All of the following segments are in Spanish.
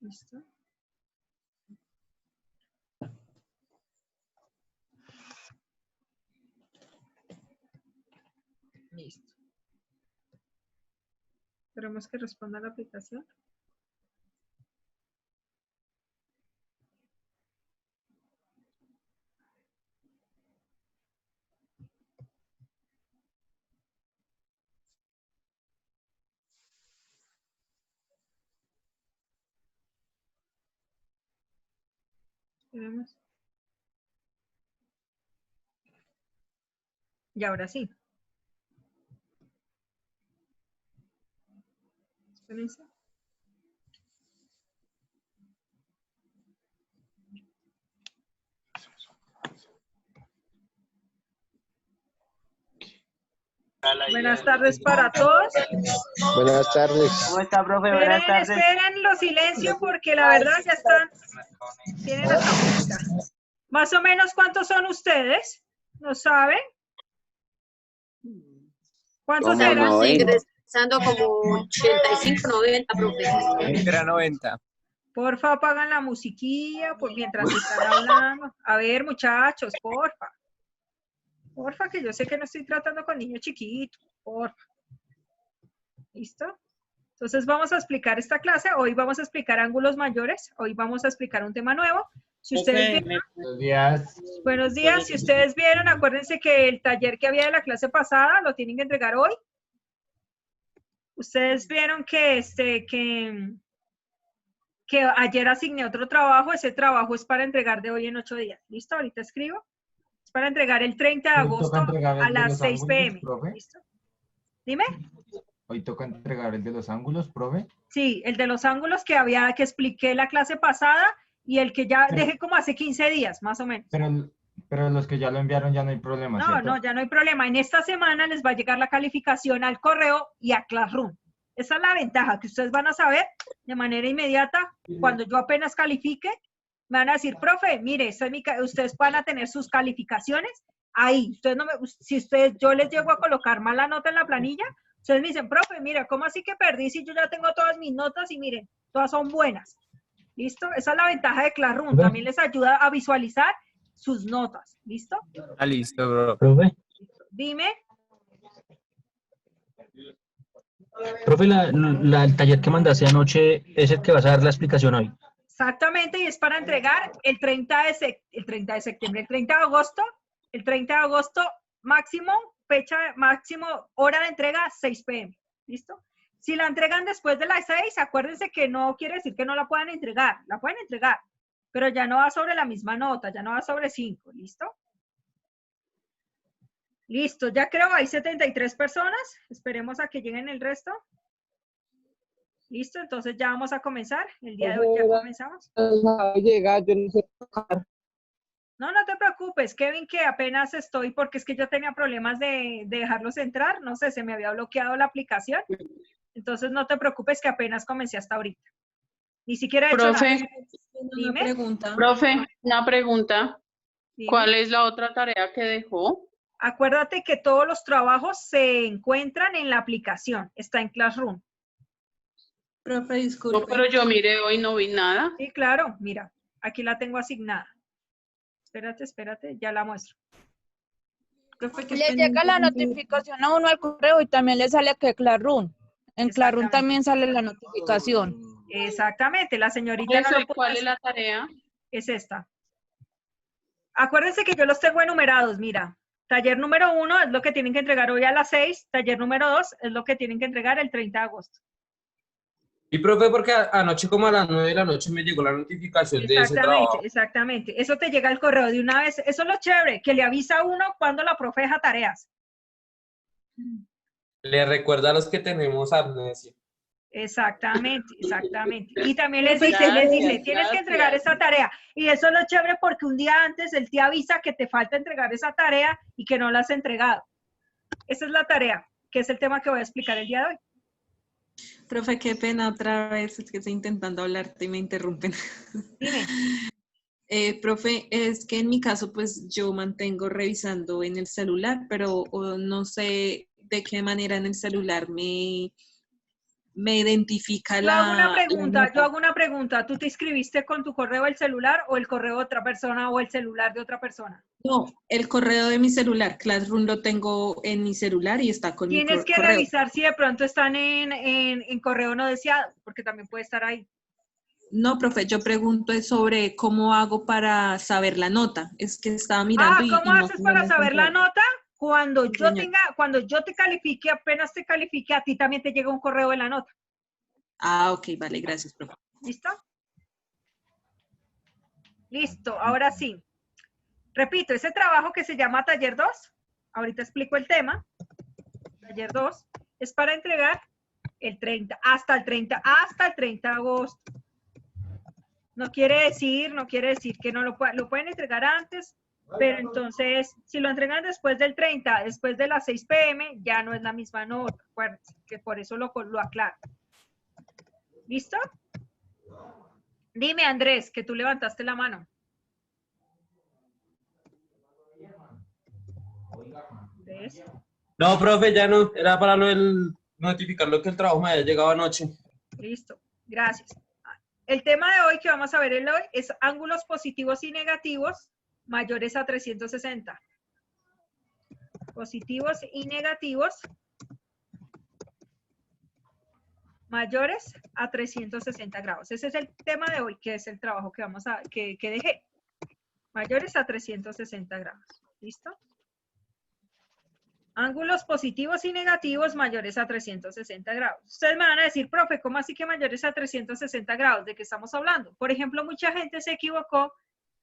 ¿Listo? Listo. Esperemos que responda la aplicación. Esperemos. Y ahora sí. Espérense. Buenas tardes para todos. Buenas tardes. ¿Cómo está, profe? Buenas tardes. Esperen los silencios porque la verdad ya están, tienen la música. Más o menos, ¿cuántos son ustedes? ¿No saben? ¿Cuántos Como eran? 90. Ingresando como 85, 90, profe. Era 90. Porfa, apagan la musiquilla por mientras están hablando. A ver, muchachos, porfa. Porfa, que yo sé que no estoy tratando con niños chiquitos. Porfa. ¿Listo? Entonces vamos a explicar esta clase. Hoy vamos a explicar ángulos mayores. Hoy vamos a explicar un tema nuevo. Si ustedes vieron, Buenos días. buenos días. Si ustedes vieron, acuérdense que el taller que había de la clase pasada lo tienen que entregar hoy. Ustedes vieron que ayer asigné otro trabajo. Ese trabajo es para entregar de hoy en 8 días. ¿Listo? Ahorita escribo. Es para entregar el 30 de agosto a las 6 p.m. ¿Listo? Dime. Hoy toca entregar el de los ángulos, profe. Sí, el de los ángulos que expliqué la clase pasada y el que ya dejé como hace 15 días, más o menos. Pero los que ya lo enviaron ya no hay problema, No, ¿cierto? no, ya no hay problema. En esta semana les va a llegar la calificación al correo y a Classroom. Esa es la ventaja, que ustedes van a saber de manera inmediata. Cuando yo apenas califique, me van a decir, profe, mire, ustedes van a tener sus calificaciones ahí. Ustedes yo les llego a colocar mala nota en la planilla, ustedes me dicen, profe, mira, ¿cómo así que perdí si yo ya tengo todas mis notas y miren, todas son buenas? ¿Listo? Esa es la ventaja de Classroom. También les ayuda a visualizar sus notas. ¿Listo? Ah, listo, bro. Profe, Dime. profe, el taller que mandaste anoche es el que vas a dar la explicación hoy. Exactamente, y es para entregar el 30 de septiembre, el 30 de agosto, máximo, hora de entrega, 6 p.m. ¿Listo? Si la entregan después de las 6, acuérdense que no quiere decir que no la puedan entregar, la pueden entregar, pero ya no va sobre la misma nota, ya no va sobre 5, ¿listo? Listo, ya creo hay 73 personas, esperemos a que lleguen el resto. Listo, entonces ya vamos a comenzar, el día de hoy ya comenzamos. No, no te preocupes, Kevin, que apenas estoy, porque es que yo tenía problemas de dejarlos entrar, no sé, se me había bloqueado la aplicación, entonces no te preocupes que apenas comencé hasta ahorita. Ni siquiera he hecho nada. Dime. Profe, una pregunta. Dime. ¿Cuál es la otra tarea que dejó? Acuérdate que todos los trabajos se encuentran en la aplicación, está en Classroom. Profe, disculpe. No, pero yo miré hoy, no vi nada. Sí, claro, mira, aquí la tengo asignada. Espérate, ya la muestro. Profe, Le llega la notificación a uno al correo y también le sale que Classroom. En Classroom también sale la notificación. Exactamente, la señorita no lo puede ¿Cuál es hacer. la tarea? Es esta. Acuérdense que yo los tengo enumerados, mira. Taller número 1 es lo que tienen que entregar hoy a las 6. Taller número 2 es lo que tienen que entregar el 30 de agosto. Y profe, porque anoche como a las 9 de la noche me llegó la notificación de ese trabajo. Exactamente. Eso te llega al correo de una vez. Eso es lo chévere, que le avisa a uno cuando la profe deja tareas. Le recuerda a los que tenemos amnesia. Exactamente. Y también les dice, tienes que entregar esa tarea. Y eso es lo chévere porque un día antes él te avisa que te falta entregar esa tarea y que no la has entregado. Esa es la tarea, que es el tema que voy a explicar el día de hoy. Profe, qué pena otra vez, es que estoy intentando hablarte y me interrumpen. Dime. Profe, es que en mi caso, pues yo mantengo revisando en el celular, pero no sé de qué manera en el celular me identifica Yo hago una la pregunta, nota. yo hago una pregunta. ¿Tú te inscribiste con tu correo del celular o el correo de otra persona o el celular de otra persona? No, el correo de mi celular, Classroom lo tengo en mi celular y está con mi Tienes que correo. revisar si de pronto están en correo no deseado, porque también puede estar ahí. No, profe, yo pregunto es sobre cómo hago para saber la nota. Es que estaba mirando ¿Cómo y no, haces no para la saber la encontraba. nota? Cuando Sí, yo señor. cuando yo te califique, apenas te califique, a ti también te llega un correo de la nota. Ah, ok, vale, gracias, profe. ¿Listo? Listo, ahora sí. Repito, ese trabajo que se llama Taller 2, ahorita explico el tema. Taller 2 es para entregar el 30, hasta el 30 de agosto. No quiere decir que no lo pueden entregar antes, pero entonces, si lo entregan después del 30, después de las 6 p.m., ya no es la misma nota. Acuérdense que por eso lo aclaro. ¿Listo? Dime, Andrés, que tú levantaste la mano. ¿Ves? No, profe, ya no. Era para notificarlo que el trabajo me había llegado anoche. Listo, gracias. El tema de hoy que vamos a ver hoy es ángulos positivos y negativos mayores a 360. Positivos y negativos mayores a 360 grados. Ese es el tema de hoy, que es el trabajo que que dejé. Mayores a 360 grados. ¿Listo? Ángulos positivos y negativos mayores a 360 grados. Ustedes me van a decir, profe, ¿cómo así que mayores a 360 grados? ¿De qué estamos hablando? Por ejemplo, mucha gente se equivocó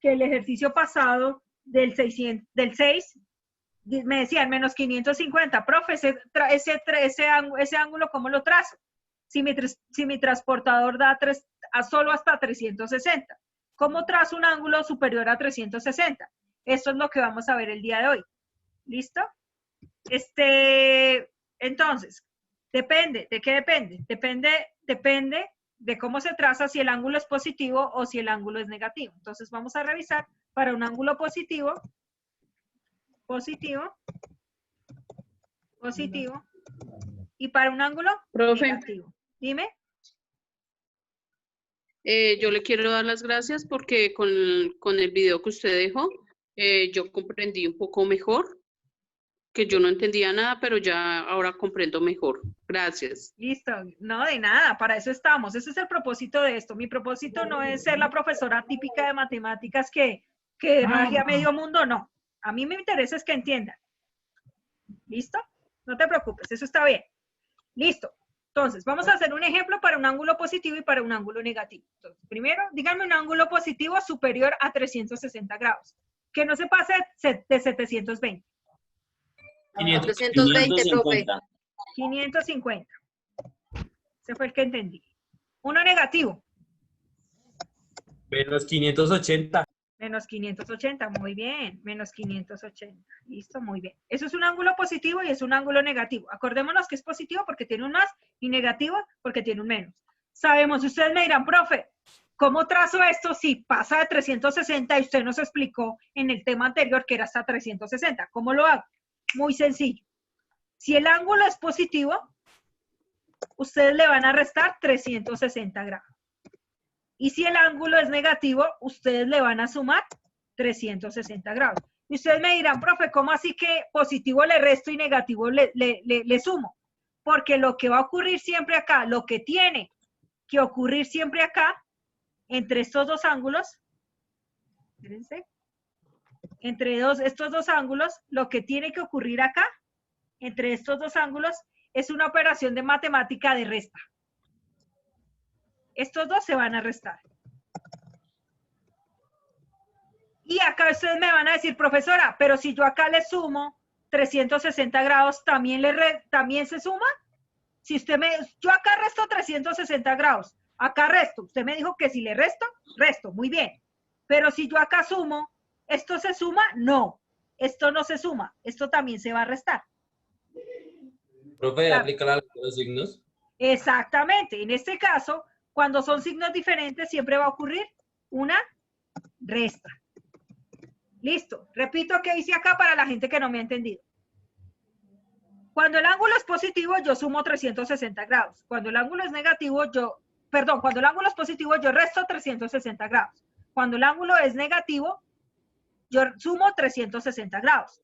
que el ejercicio pasado del 6, me decían menos 550. Profe, ese ángulo, ¿cómo lo trazo? Si mi transportador da solo hasta 360. ¿Cómo trazo un ángulo superior a 360? Esto es lo que vamos a ver el día de hoy. ¿Listo? Entonces, depende. ¿De qué depende? Depende de cómo se traza, si el ángulo es positivo o si el ángulo es negativo. Entonces, vamos a revisar para un ángulo positivo, y para un ángulo Profe, negativo. Dime. yo le quiero dar las gracias porque con el video que usted dejó, yo comprendí un poco mejor, que yo no entendía nada, pero ya ahora comprendo mejor. Gracias. Listo, no, de nada, para eso estamos. Ese es el propósito de esto. Mi propósito no es ser la profesora típica de matemáticas que raje a medio mundo, no. A mí me interesa es que entiendan. ¿Listo? No te preocupes, eso está bien. Listo. Entonces, vamos a hacer un ejemplo para un ángulo positivo y para un ángulo negativo. Entonces, primero, díganme un ángulo positivo superior a 360 grados, que no se pase de 720. 420, profe. 550. Ese fue el que entendí. Uno negativo. Menos 580. Menos 580, muy bien. Menos 580. Listo, muy bien. Eso es un ángulo positivo y es un ángulo negativo. Acordémonos que es positivo porque tiene un más y negativo porque tiene un menos. Sabemos, ustedes me dirán, profe, ¿cómo trazo esto si pasa de 360 y usted nos explicó en el tema anterior que era hasta 360? ¿Cómo lo hago? Muy sencillo. Si el ángulo es positivo, ustedes le van a restar 360 grados. Y si el ángulo es negativo, ustedes le van a sumar 360 grados. Y ustedes me dirán, profe, ¿cómo así que positivo le resto y negativo le sumo? Porque lo que va a ocurrir siempre acá, lo que tiene que ocurrir siempre acá, entre estos dos ángulos, espérense, estos dos ángulos, lo que tiene que ocurrir acá, entre estos dos ángulos, es una operación de matemática de resta. Estos dos se van a restar. Y acá ustedes me van a decir, profesora, pero si yo acá le sumo 360 grados, ¿también se suma? Si yo acá resto 360 grados, acá resto. Usted me dijo que si le resto, muy bien. Pero si yo acá sumo, ¿esto se suma? No. Esto no se suma. Esto también se va a restar. Profe, Claro. aplica la ley de los signos. Exactamente. En este caso, cuando son signos diferentes, siempre va a ocurrir una resta. Listo. Repito qué hice acá para la gente que no me ha entendido. Cuando el ángulo es positivo, yo sumo 360 grados. Cuando el ángulo es negativo, cuando el ángulo es positivo, yo resto 360 grados. Cuando el ángulo es negativo, yo sumo 360 grados.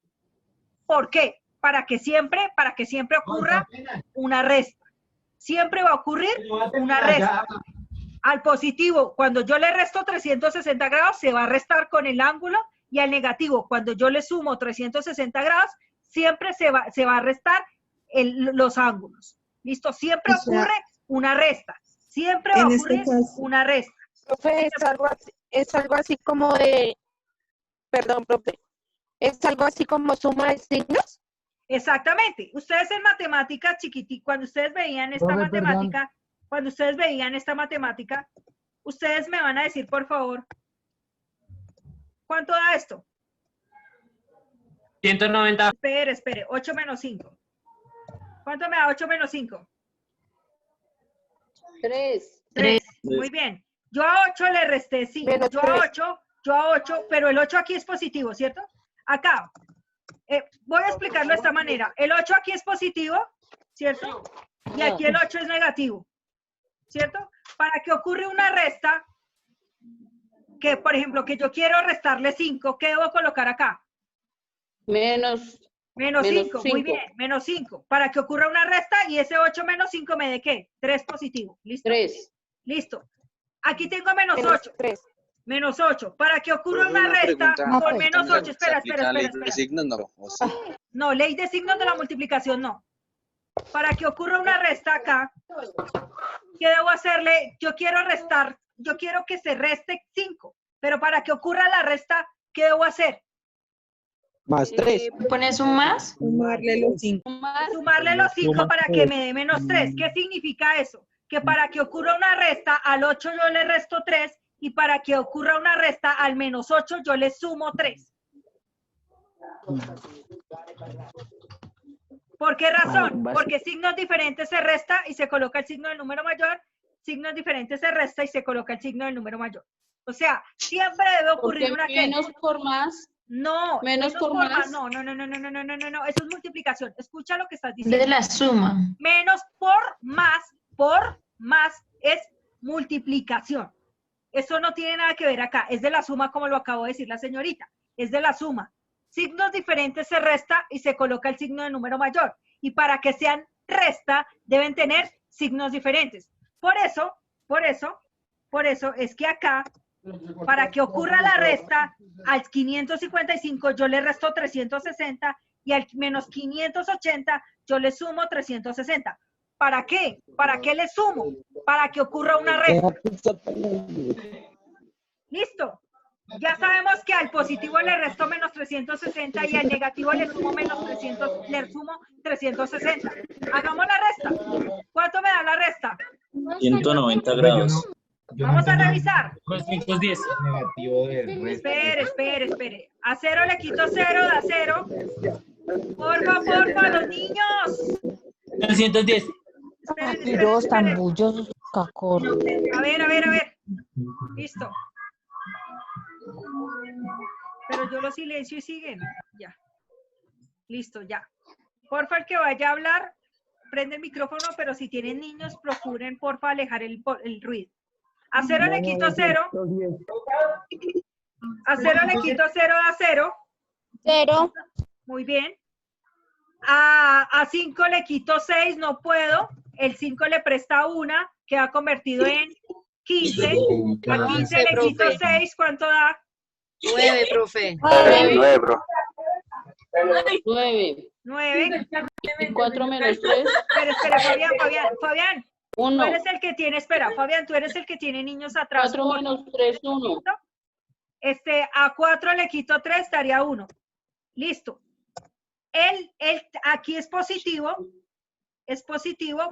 ¿Por qué? Para que siempre ocurra una resta. Siempre va a ocurrir una resta. Al positivo, cuando yo le resto 360 grados, se va a restar con el ángulo, y al negativo, cuando yo le sumo 360 grados, siempre se va a restar los ángulos. ¿Listo? Siempre ocurre una resta. Siempre va a ocurrir una resta. Profe, es algo así como de, perdón, profe, es algo así como suma de signos. Exactamente. Ustedes en matemáticas, cuando ustedes veían esta matemática, ustedes me van a decir, por favor, ¿cuánto da esto? 190. Espere, 8 menos 5. ¿Cuánto me da 8 menos 5? 3. 3. Muy bien. Yo a 8 le resté 5. Yo a 8, pero el 8 aquí es positivo, ¿cierto? Acá. Voy a explicarlo de esta manera. El 8 aquí es positivo, ¿cierto? Y aquí el 8 es negativo, ¿cierto? Para que ocurra una resta, que por ejemplo, que yo quiero restarle 5, ¿qué debo colocar acá? Menos 5, muy bien, menos 5. Para que ocurra una resta y ese 8 menos 5 me dé ¿qué? 3 positivo. ¿Listo? 3. Listo. Aquí tengo menos 8. 3. Menos 8. Para que ocurra una resta con menos 8. Espera. No, ley de signos de la multiplicación no. Para que ocurra una resta acá, ¿qué debo hacerle? Yo quiero que se reste 5. Pero para que ocurra la resta, ¿qué debo hacer? Más 3. ¿Pones un más? Sumarle los 5. Sumarle los 5 para que me dé menos 3. ¿Qué significa eso? Que para que ocurra una resta, al 8 yo le resto 3, y para que ocurra una resta, al menos 8 yo le sumo 3. ¿Por qué razón? Porque signos diferentes se resta y se coloca el signo del número mayor, signos diferentes se resta y se coloca el signo del número mayor. O sea, siempre debe ocurrir una que... Menos por más. No, Menos por más. No, eso es multiplicación. Escucha lo que estás diciendo. De la suma. Menos por más es multiplicación. Eso no tiene nada que ver acá, es de la suma como lo acabo de decir la señorita, es de la suma. Signos diferentes se resta y se coloca el signo del número mayor. Y para que sean resta, deben tener signos diferentes. Por eso es que acá, para que ocurra la resta, al 555 yo le resto 360 y al menos 580 yo le sumo 360. ¿Para qué? ¿Para qué le sumo? Para que ocurra una resta. ¿Listo? Ya sabemos que al positivo le resto menos 360 y al negativo le sumo 360. Hagamos la resta. ¿Cuánto me da la resta? 190 grados. Vamos a revisar. 210. Negativo de resto. Espere. A 0 le quito 0, da 0. Porfa, los niños. 310. Los tan bullosos, cacorro. A ver. Listo. Pero yo lo silencio y siguen. Ya. Listo, ya. Porfa, el que vaya a hablar, prende el micrófono, pero si tienen niños, procuren, porfa, alejar el ruido. A 0 le quito 0. A 0 le quito 0, da 0. 0. Muy bien. A 5 le quito 6, no puedo. El 5 le presta 1, queda convertido en 15. A 15 le quito 6, ¿cuánto da? 9, profe. 9, bro. 9. Y 4 menos 3. Espera, Fabián. 1. Tú eres el que tiene, Fabian, tú eres el que tiene niños atrás. 4 menos 3, 1. A 4 le quito 3, estaría 1. Listo. Aquí es positivo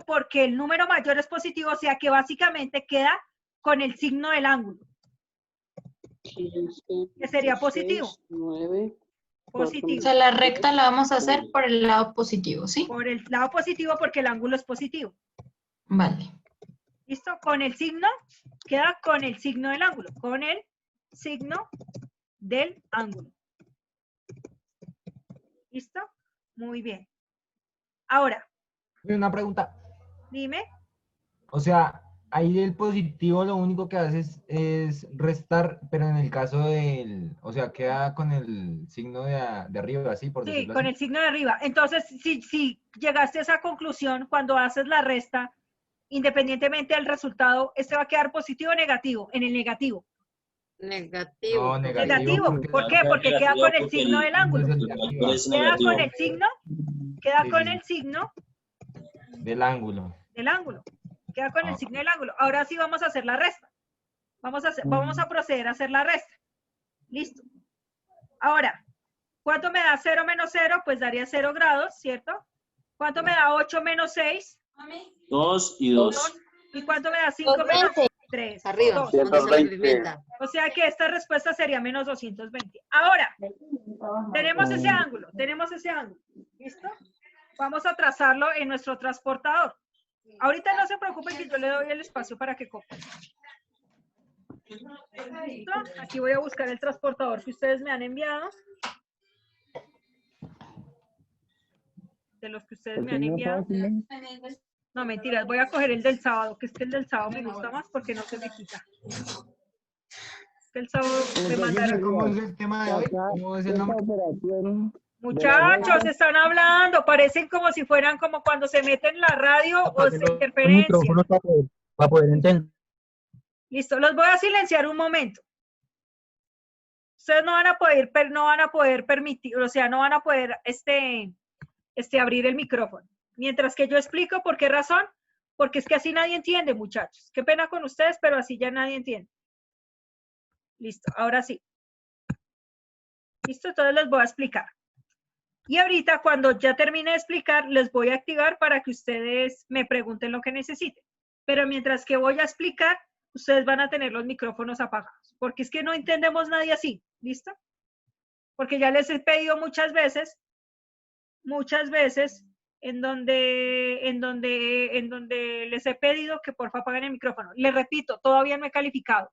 porque el número mayor es positivo, o sea que básicamente queda con el signo del ángulo. Que sería positivo. 9. Positivo. O sea, la recta la vamos a hacer por el lado positivo, ¿sí? Por el lado positivo porque el ángulo es positivo. Vale. ¿Listo? Con el signo, queda con el signo del ángulo. Con el signo del ángulo. ¿Listo? Muy bien. Ahora, Una pregunta. dime. O sea, ahí el positivo lo único que hace es restar, pero en el caso del, o sea, queda con el signo de arriba, así, por Sí, decirlo con así. el signo de arriba. Entonces, si llegaste a esa conclusión, cuando haces la resta, independientemente del resultado, este va a quedar positivo o negativo, en el negativo. Negativo, No, profe. Negativo. porque ¿Por qué? Porque queda con el signo del ángulo. es el de arriba, Queda con el signo, queda Sí, con sí, el signo del ángulo. del ángulo. Queda con el Ah, signo del ángulo. Ahora sí vamos a hacer la resta. Vamos a proceder a hacer la resta. Listo. Ahora, ¿cuánto me da 0 menos 0? Pues daría 0 grados, ¿cierto? ¿Cuánto me da 8 menos 6? 2 y 2. ¿Y cuánto me da 5 menos 3? Arriba, 2. donde se la 120. pimienta. O sea que esta respuesta sería menos 220. Ahora, tenemos ese ángulo, ¿listo? Vamos a trazarlo en nuestro transportador. Ahorita no se preocupen que yo le doy el espacio para que copien. ¿Listo? Aquí voy a buscar el transportador que ustedes me han enviado. De los que ustedes me han enviado. No, mentiras, voy a coger el del sábado, que es que el del sábado me gusta más porque no se me quita. Es que el sábado me mandaron. ¿Cómo es el tema de hoy? ¿Cómo es el nombre? Muchachos, están hablando, parecen como si fueran como cuando se meten en la radio o Apague se los interferencia. micrófonos para poder entender. Listo, los voy a silenciar un momento. Ustedes no van a poder permitir, o sea, no van a poder abrir el micrófono. Mientras que yo explico por qué razón, porque es que así nadie entiende, muchachos. Qué pena con ustedes, pero así ya nadie entiende. Listo, ahora sí. Listo, entonces les voy a explicar. Y ahorita, cuando ya termine de explicar, les voy a activar para que ustedes me pregunten lo que necesiten. Pero mientras que voy a explicar, ustedes van a tener los micrófonos apagados. Porque es que no entendemos nadie así. ¿Listo? Porque ya les he pedido muchas veces, en donde les he pedido que por favor apaguen el micrófono. Les repito, todavía no he calificado.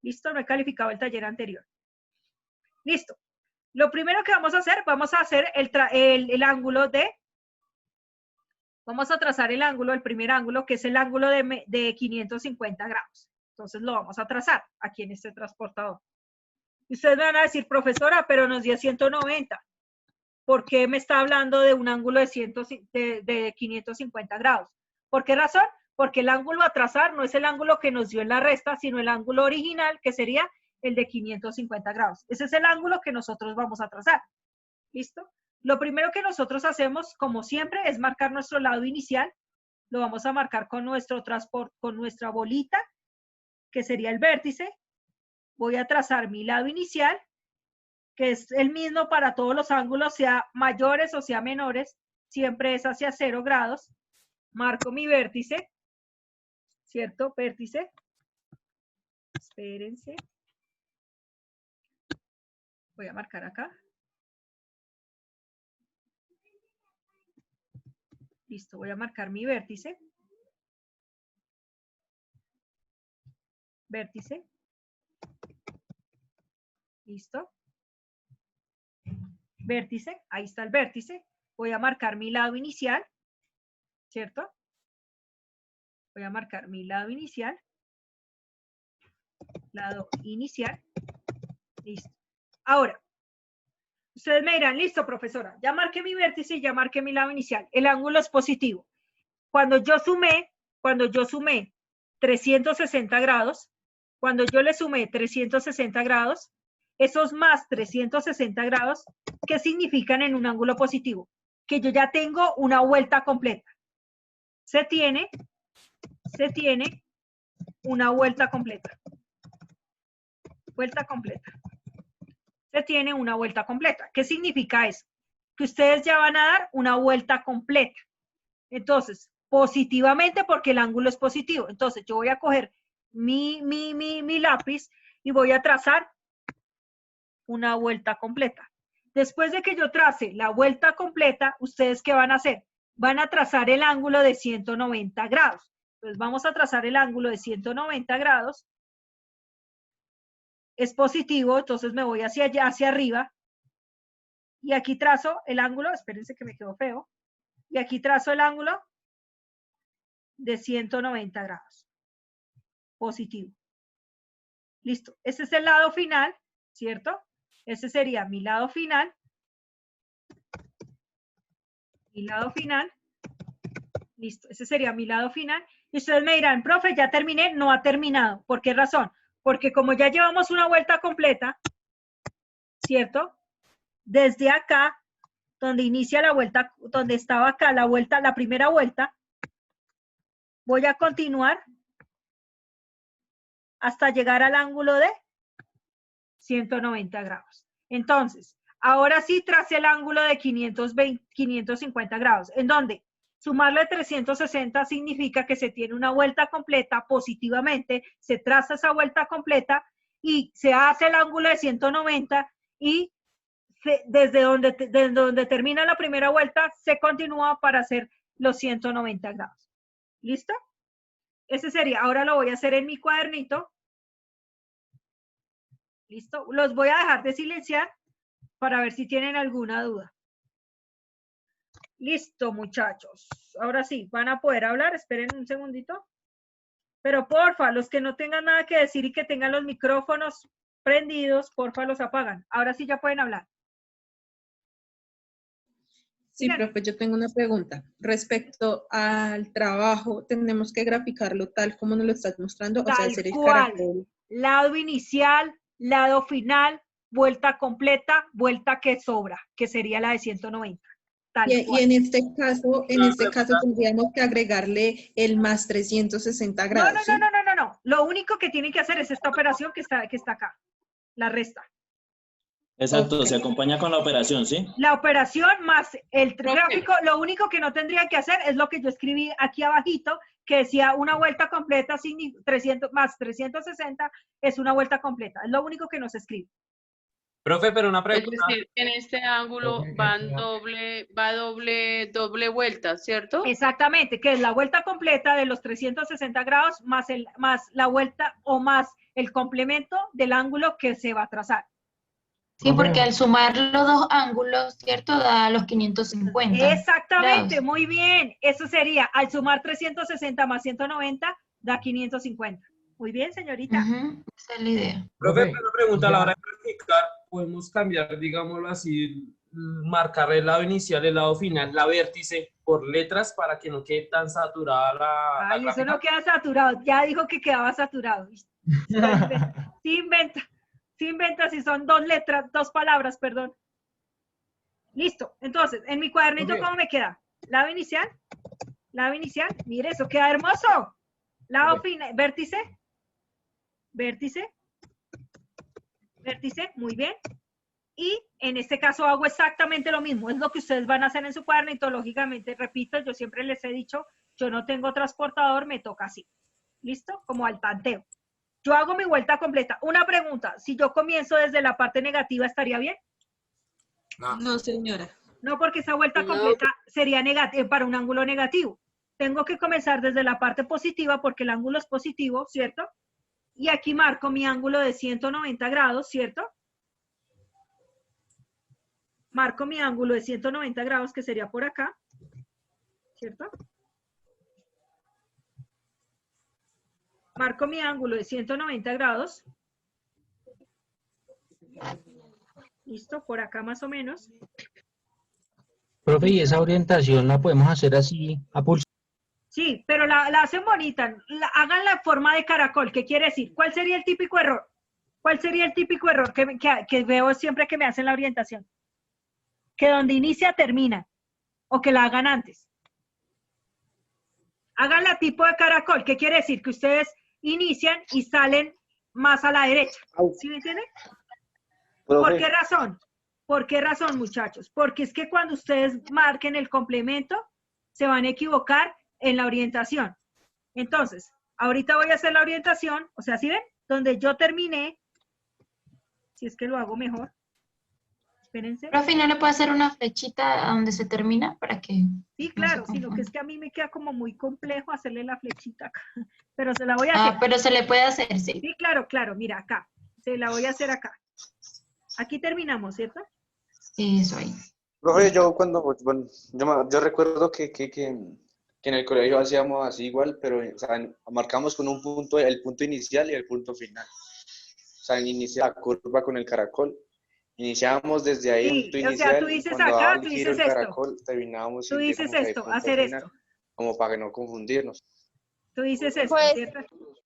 ¿Listo? No he calificado el taller anterior. Listo. Lo primero que vamos a hacer el ángulo vamos a trazar el primer ángulo, que es el ángulo de 550 grados. Entonces lo vamos a trazar aquí en este transportador. Y ustedes me van a decir, profesora, pero nos dio 190. ¿Por qué me está hablando de un ángulo de 550 grados? ¿Por qué razón? Porque el ángulo a trazar no es el ángulo que nos dio en la resta, sino el ángulo original, que sería el de 550 grados. Ese es el ángulo que nosotros vamos a trazar. ¿Listo? Lo primero que nosotros hacemos, como siempre, es marcar nuestro lado inicial. Lo vamos a marcar con con nuestra bolita, que sería el vértice. Voy a trazar mi lado inicial, que es el mismo para todos los ángulos, sea mayores o sea menores. Siempre es hacia 0 grados. Marco mi vértice, ¿cierto? Vértice. Espérense. Voy a marcar acá. Listo, voy a marcar mi vértice. Vértice. Listo. Vértice, ahí está el vértice. Voy a marcar mi lado inicial, ¿cierto? Voy a marcar mi lado inicial. Lado inicial. Listo. Ahora, ustedes me dirán, listo, profesora, ya marqué mi vértice y ya marqué mi lado inicial. El ángulo es positivo. Cuando yo sumé 360 grados, cuando yo le sumé 360 grados, esos más 360 grados, ¿qué significan en un ángulo positivo? Que yo ya tengo una vuelta completa. Se tiene una vuelta completa. Vuelta completa. Se tiene una vuelta completa. ¿Qué significa eso? Que ustedes ya van a dar una vuelta completa. Entonces, positivamente porque el ángulo es positivo. Entonces, yo voy a coger mi lápiz y voy a trazar una vuelta completa. Después de que yo trace la vuelta completa, ¿ustedes qué van a hacer? Van a trazar el ángulo de 190 grados. Entonces, vamos a trazar el ángulo de 190 grados. Es positivo, entonces me voy hacia allá, hacia arriba. y aquí trazo el ángulo, espérense que me quedó feo, y aquí trazo el ángulo de 190 grados, positivo. Listo, ese es el lado final, ¿cierto? Ese sería mi lado final. Mi lado final. Listo, ese sería mi lado final. Y ustedes me dirán, profe, ya terminé. No ha terminado. ¿Por qué razón? Porque como ya llevamos una vuelta completa, ¿cierto? Desde acá, donde inicia la vuelta, donde estaba acá la vuelta, la primera vuelta, voy a continuar hasta llegar al ángulo de 190 grados. Entonces, ahora sí tracé el ángulo de 550 grados. ¿En dónde? Sumarle 360 significa que se tiene una vuelta completa positivamente, se traza esa vuelta completa y se hace el ángulo de 190 y desde donde termina la primera vuelta se continúa para hacer los 190 grados. ¿Listo? Ese sería. Ahora lo voy a hacer en mi cuadernito. ¿Listo? Los voy a dejar de silenciar para ver si tienen alguna duda. Listo, muchachos. Ahora sí, van a poder hablar. Esperen un segundito. Pero porfa, los que no tengan nada que decir y que tengan los micrófonos prendidos, porfa, los apagan. Ahora sí ya pueden hablar. Sí, profe, yo tengo una pregunta. Respecto al trabajo, ¿tenemos que graficarlo tal como nos lo estás mostrando? O sea, hacer el caracol. Lado inicial, lado final, vuelta completa, vuelta que sobra, que sería la de 190. Y en este caso tendríamos que agregarle el más 360 grados. No. Lo único que tienen que hacer es esta operación que está acá, la resta. Exacto, okay. Se acompaña con la operación, ¿sí? La operación más el gráfico, lo único que no tendrían que hacer es lo que yo escribí aquí abajito, que decía una vuelta completa, 300 más 360 es una vuelta completa. Es lo único que nos escribe. Profe, pero una pregunta. Es decir, en este ángulo va doble vuelta, ¿cierto? Exactamente, que es la vuelta completa de los 360 grados más la vuelta o más el complemento del ángulo que se va a trazar. Sí, porque al sumar los dos ángulos, ¿cierto? Da los 550. Exactamente, grados. Muy bien. Eso sería, al sumar 360 más 190, da 550. Muy bien, señorita. Esa es la idea. Profe, una pregunta, a la hora de practicar, podemos cambiar, digámoslo así, marcar el lado inicial, el lado final, la vértice por letras para que no quede tan saturada la Ay, eso gráfica. no queda saturado. Ya dijo que quedaba saturado. Sí inventa si son dos palabras, perdón. Listo. Entonces, en mi cuadernito, ¿cómo me queda? Lado inicial. Mire, eso queda hermoso. Lado final, vértice. Muy bien. Y en este caso hago exactamente lo mismo. Es lo que ustedes van a hacer en su cuadernito. Lógicamente, repito, yo siempre les he dicho, yo no tengo transportador, me toca así. ¿Listo? Como al tanteo. Yo hago mi vuelta completa. Una pregunta, si yo comienzo desde la parte negativa, ¿estaría bien? No, señora. No, porque esa vuelta completa sería negativa para un ángulo negativo. Tengo que comenzar desde la parte positiva porque el ángulo es positivo, ¿cierto? Y aquí marco mi ángulo de 190 grados, ¿cierto? Marco mi ángulo de 190 grados, que sería por acá, ¿cierto? Marco mi ángulo de 190 grados. Listo, por acá más o menos. Profe, ¿y esa orientación la podemos hacer así a pulso? Sí, pero la hacen bonita. Hagan la forma de caracol. ¿Qué quiere decir? ¿Cuál sería el típico error? ¿Cuál sería el típico error que veo siempre que me hacen la orientación? Que donde inicia termina. O que la hagan antes. Hagan la tipo de caracol. ¿Qué quiere decir? Que ustedes inician y salen más a la derecha. ¿Sí me entienden? ¿Por qué razón? ¿Por qué razón, muchachos? Porque es que cuando ustedes marquen el complemento, se van a equivocar en la orientación. Entonces, ahorita voy a hacer la orientación, o sea, ¿sí ven? Donde yo terminé, si es que lo hago mejor. Espérense. Profe, ¿no le puedo hacer una flechita a donde se termina para que...? Sí, claro, sino que es que a mí me queda como muy complejo hacerle la flechita acá, pero se la voy a hacer. Pero se le puede hacer, sí. Sí, claro, mira, acá, se la voy a hacer acá. Aquí terminamos, ¿cierto? Eso ahí. Profe, yo cuando, bueno, yo recuerdo que en el colegio hacíamos así igual, pero o sea, marcamos con un punto, el punto inicial y el punto final. O sea, inicia la curva con el caracol. Iniciábamos desde ahí el punto Sí, o sea, tú inicial y dices cuando daba acá, el tú giro dices el esto, caracol, terminábamos tú en, dices digamos, ahí esto, punto hacer final, esto, como para que no confundirnos. tú dices esto, Pues, ¿cierto?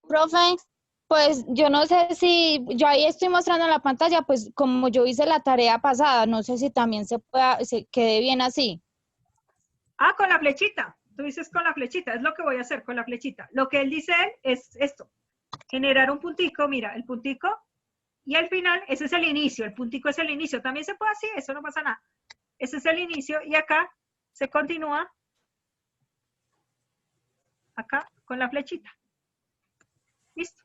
profe, pues yo no sé si, yo ahí estoy mostrando en la pantalla, pues como yo hice la tarea pasada, no sé si también se quede bien así. Ah, con la flechita, tú dices con la flechita, es lo que voy a hacer con la flechita. Lo que él dice él es esto, generar un puntico, mira, el puntico, y al final, ese es el inicio, el puntico es el inicio, también se puede así, eso no pasa nada. Ese es el inicio, y acá se continúa, acá, con la flechita. ¿Listo?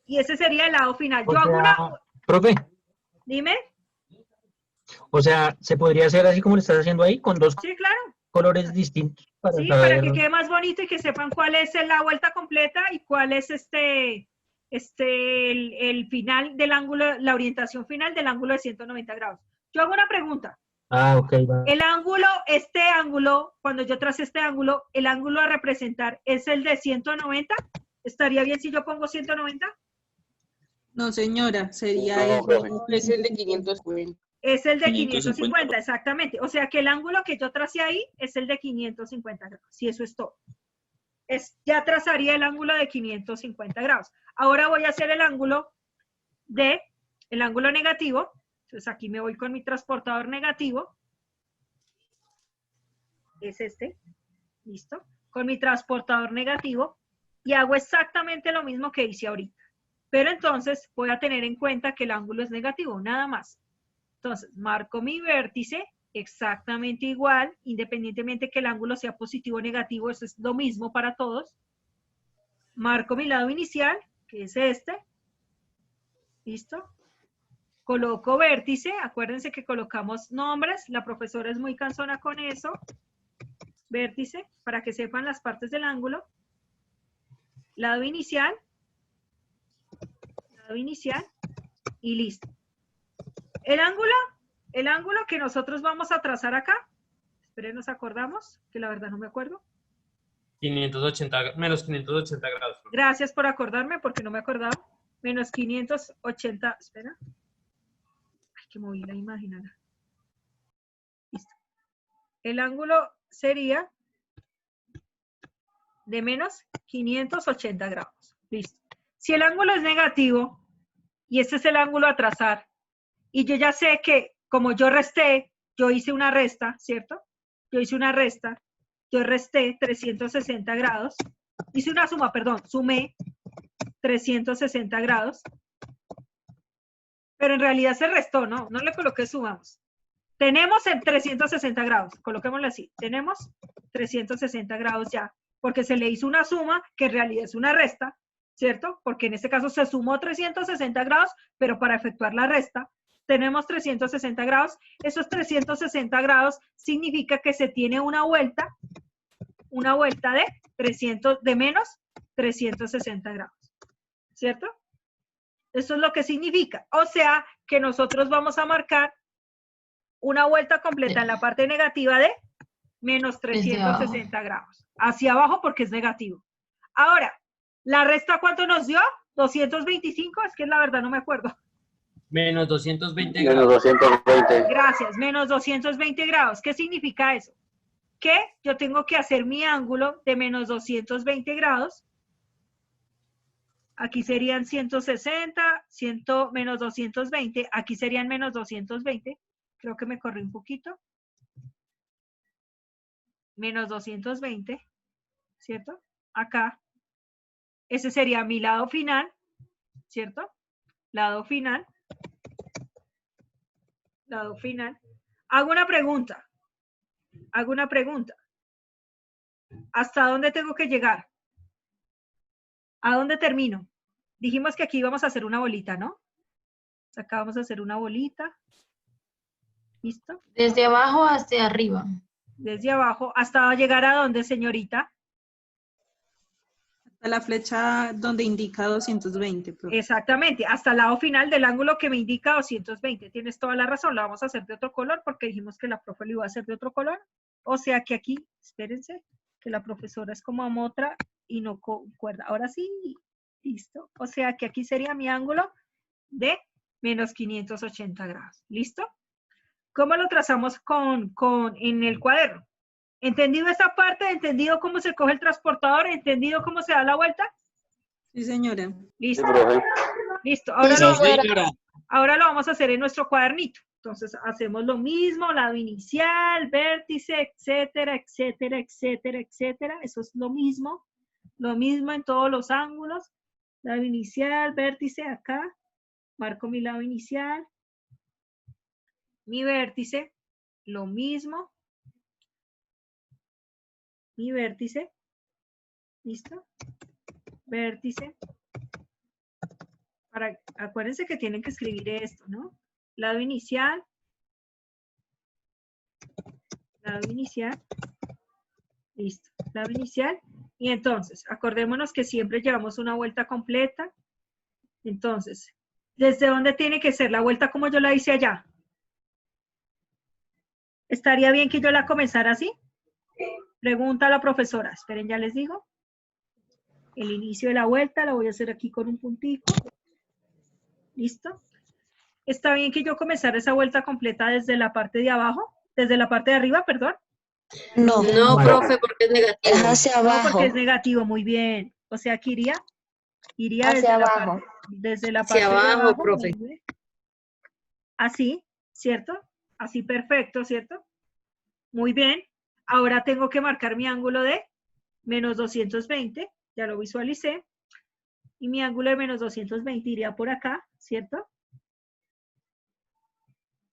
Y ese sería el lado final. Yo hago una... Profe, Dime. o sea, ¿se podría hacer así como lo estás haciendo ahí, con dos Sí, claro. colores distintos para Sí, para saber? que quede más bonito y que sepan cuál es la vuelta completa y cuál es el final del ángulo, la orientación final del ángulo de 190 grados. Yo hago una pregunta. Ah, ok, va. El ángulo, cuando yo trace este ángulo, el ángulo a representar es el de 190. ¿Estaría bien si yo pongo 190? No, señora, sería Es el de 550. Es el de 550. 550, exactamente. O sea que el ángulo que yo tracé ahí es el de 550 grados. Si eso es todo. Ya trazaría el ángulo de 550 grados. Ahora voy a hacer el ángulo negativo. Entonces aquí me voy con mi transportador negativo. Es este. ¿Listo? Con mi transportador negativo. Y hago exactamente lo mismo que hice ahorita. Pero entonces voy a tener en cuenta que el ángulo es negativo, nada más. Entonces, marco mi vértice exactamente igual, independientemente que el ángulo sea positivo o negativo, eso es lo mismo para todos. Marco mi lado inicial, que es este. ¿Listo? Coloco vértice, acuérdense que colocamos nombres, la profesora es muy cansona con eso. Vértice, para que sepan las partes del ángulo. Lado inicial y listo. El ángulo que nosotros vamos a trazar acá, esperen, nos acordamos, que la verdad no me acuerdo. 580, menos 580 grados. Gracias por acordarme, porque no me acordaba. Menos 580, espera. Ay, que moví la imagen, Ana. Listo. El ángulo sería de menos 580 grados. Listo. Si el ángulo es negativo, y este es el ángulo a trazar, y yo ya sé que como yo resté, yo hice una resta, ¿cierto? Yo hice una resta, yo resté 360 grados, hice una suma, perdón, sumé 360 grados, pero en realidad se restó, ¿no? No le coloqué sumamos. Tenemos el 360 grados, coloquémoslo así, tenemos 360 grados ya, porque se le hizo una suma que en realidad es una resta, ¿cierto? Porque en este caso se sumó 360 grados, pero para efectuar la resta, tenemos 360 grados. Esos 360 grados significa que se tiene una vuelta de menos 360 grados, ¿cierto? Eso es lo que significa. O sea, que nosotros vamos a marcar una vuelta completa en la parte negativa de menos 360 grados. Hacia abajo porque es negativo. Ahora, ¿la resta cuánto nos dio? 225, es que la verdad no me acuerdo. Menos 220 Menos grados. 220. Gracias, menos 220 grados. ¿Qué significa eso? Que yo tengo que hacer mi ángulo de menos 220 grados. Aquí serían 160, menos 220. Aquí serían menos 220. Creo que me corrí un poquito. Menos 220, ¿cierto? Acá. Ese sería mi lado final, ¿cierto? Lado final. Lado final. Hago una pregunta. ¿Hasta dónde tengo que llegar? ¿A dónde termino? Dijimos que aquí íbamos a hacer una bolita, ¿no? Acá vamos a hacer una bolita. ¿Listo? Desde abajo hasta arriba. Desde abajo. ¿Hasta llegar a dónde, señorita? La flecha donde indica 220. Profe. Exactamente, hasta el lado final del ángulo que me indica 220. Tienes toda la razón, la vamos a hacer de otro color porque dijimos que la profe lo iba a hacer de otro color. O sea que aquí, espérense, que la profesora es como amotra y no concuerda. Ahora sí, listo. O sea que aquí sería mi ángulo de menos 580 grados. ¿Listo? ¿Cómo lo trazamos en el cuaderno? ¿Entendido esa parte? ¿Entendido cómo se coge el transportador? ¿Entendido cómo se da la vuelta? Sí, señora. ¿Listo? Sí, Listo. profe. Ahora lo vamos a hacer en nuestro cuadernito. Entonces, hacemos lo mismo, lado inicial, vértice, etcétera, etcétera, etcétera, etcétera. Eso es lo mismo en todos los ángulos. Lado inicial, vértice, acá. Marco mi lado inicial. Mi vértice, lo mismo. Mi vértice, ¿listo? Vértice. Acuérdense que tienen que escribir esto, ¿no? Lado inicial. Lado inicial. Listo. Lado inicial. Y entonces, acordémonos que siempre llevamos una vuelta completa. Entonces, ¿desde dónde tiene que ser la vuelta como yo la hice allá? ¿Estaría bien que yo la comenzara así? Pregunta a la profesora. Esperen, ya les digo. El inicio de la vuelta la voy a hacer aquí con un puntico. ¿Listo? ¿Está bien que yo comenzara esa vuelta completa desde la parte de abajo? ¿Desde la parte de arriba, perdón? No, profe, porque es negativo. Es hacia abajo. No, porque es negativo, muy bien. O sea, que iría Hacia desde abajo. Desde la parte Hacia de abajo, abajo. profe. Muy bien. Así, ¿cierto? Así perfecto, ¿cierto? Muy bien. Ahora tengo que marcar mi ángulo de menos 220. Ya lo visualicé. Y mi ángulo de menos 220 iría por acá, ¿cierto?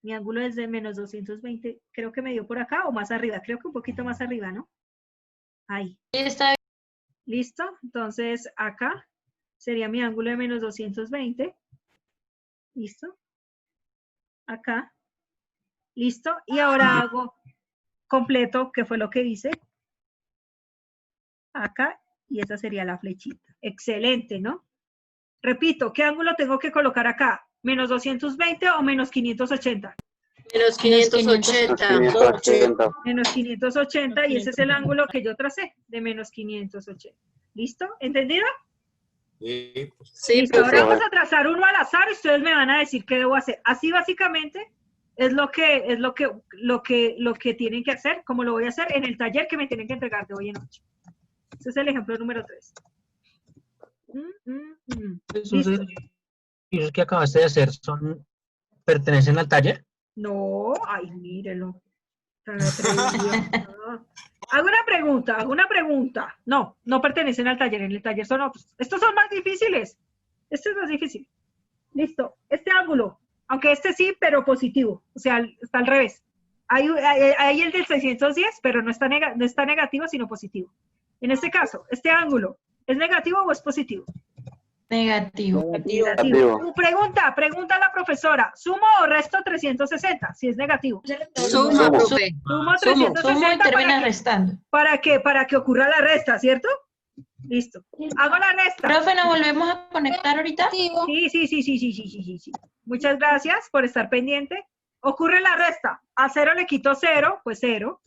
Mi ángulo es de menos 220, creo que me dio por acá o más arriba, creo que un poquito más arriba, ¿no? Ahí. Está ¿Listo? Entonces, acá sería mi ángulo de menos 220. ¿Listo? Acá. ¿Listo? Y ahora hago completo, que fue lo que hice. Acá, y esa sería la flechita. Excelente, ¿no? Repito, ¿qué ángulo tengo que colocar acá? ¿Menos 220 o menos 580? Menos 580. Menos 580 y ese es el ángulo que yo tracé, de menos 580. ¿Listo? ¿Entendido? Sí. Sí, Listo, ahora profe. vamos a trazar uno al azar y ustedes me van a decir qué debo hacer. Así básicamente es lo que tienen que hacer, como lo voy a hacer en el taller que me tienen que entregar de hoy en noche. Ese es el ejemplo número 3. ¿Esos Listo. ejercicios que acabaste de hacer pertenecen al taller? No, ay, mírenlo. Tan atrevido. No. Hago una pregunta. No, no pertenecen al taller. En el taller son otros. Estos son más difíciles. Este es más difícil. Listo. Este ángulo, aunque este sí, pero positivo. O sea, está al revés. Hay el del 610, pero no está negativo, sino positivo. En este caso, este ángulo, ¿es negativo o es positivo? negativo. Negativo. Pregunta a la profesora. ¿Sumo o resto 360? Si es negativo. Suma, profe. Sumo Sumo 360 y termina restando. ¿Para qué? Para que ocurra la resta, ¿cierto? Listo. Hago la resta. Profe, ¿nos volvemos a conectar ahorita? Sí. Muchas gracias por estar pendiente. Ocurre la resta. A 0 le quito 0, pues 0.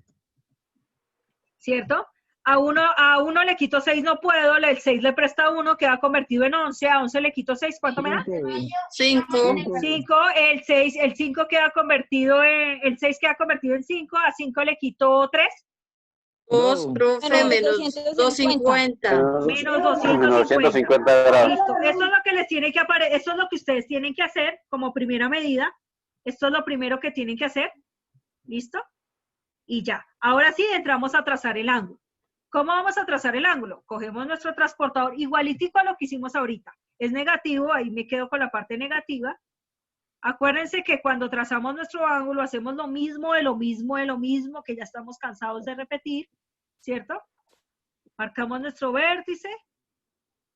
¿Cierto? A 1 le quito 6, no puedo. El 6 le presta 1, queda convertido en 11. A 11 le quito 6, ¿cuánto me da? 5. 5. El 5 queda convertido el 6 queda convertido en 5. A 5 le quito 3. 2, profe, menos 250. Menos 250 grados. Listo. Eso es lo que les tiene que aparecer. Eso es lo que ustedes tienen que hacer como primera medida. Esto es lo primero que tienen que hacer. ¿Listo? Y ya. Ahora sí entramos a trazar el ángulo. ¿Cómo vamos a trazar el ángulo? Cogemos nuestro transportador igualitico a lo que hicimos ahorita. Es negativo, ahí me quedo con la parte negativa. Acuérdense que cuando trazamos nuestro ángulo hacemos lo mismo, que ya estamos cansados de repetir, ¿cierto? Marcamos nuestro vértice,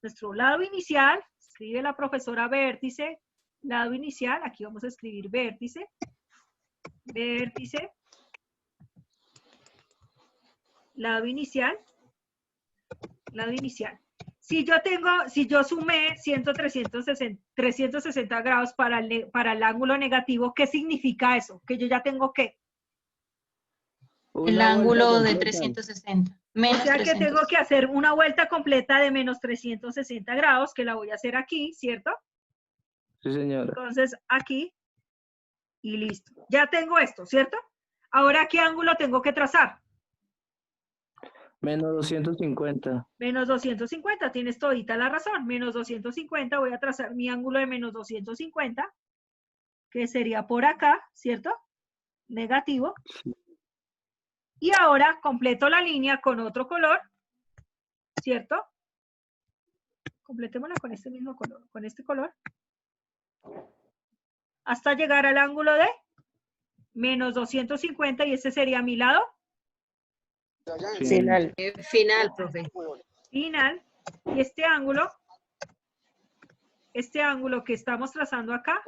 nuestro lado inicial, escribe la profesora vértice, lado inicial, aquí vamos a escribir vértice, lado inicial. si yo sumé 360 grados para el ángulo negativo, ¿qué significa eso? Que yo ya tengo ¿qué? El ángulo de 360. Menos O sea que 360. tengo que hacer una vuelta completa de menos 360 grados, que la voy a hacer aquí, ¿cierto? Sí, señora. Entonces, aquí, y listo. Ya tengo esto, ¿cierto? Ahora, ¿qué ángulo tengo que trazar? Menos 250. Menos 250, tienes todita la razón. Menos 250, voy a trazar mi ángulo de menos 250, que sería por acá, ¿cierto? Negativo. Y ahora completo la línea con otro color, ¿cierto? Completémosla con este mismo color, con este color. Hasta llegar al ángulo de menos 250, y ese sería mi lado Final. Final, profe. final. Y este ángulo que estamos trazando acá,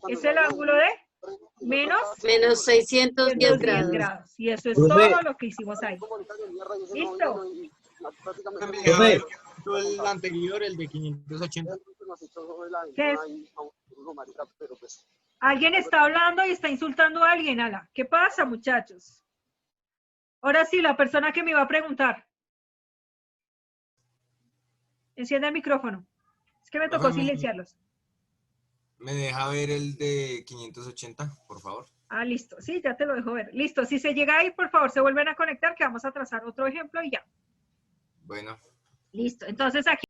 es el ángulo de menos 610 grados. Y eso es Profe. todo lo que hicimos ahí. ¿Listo? Profe, el anterior, el de 580. ¿Qué es? Alguien está hablando y está insultando a alguien, Ala. ¿Qué pasa, muchachos? Ahora sí, la persona que me iba a preguntar. Enciende el micrófono. Es que me tocó Profe, silenciarlos. ¿Me deja ver el de 580, por favor? Ah, listo. Sí, ya te lo dejo ver. Listo. Si se llega ahí, por favor, se vuelven a conectar, que vamos a trazar otro ejemplo y ya. Bueno. Listo. Entonces aquí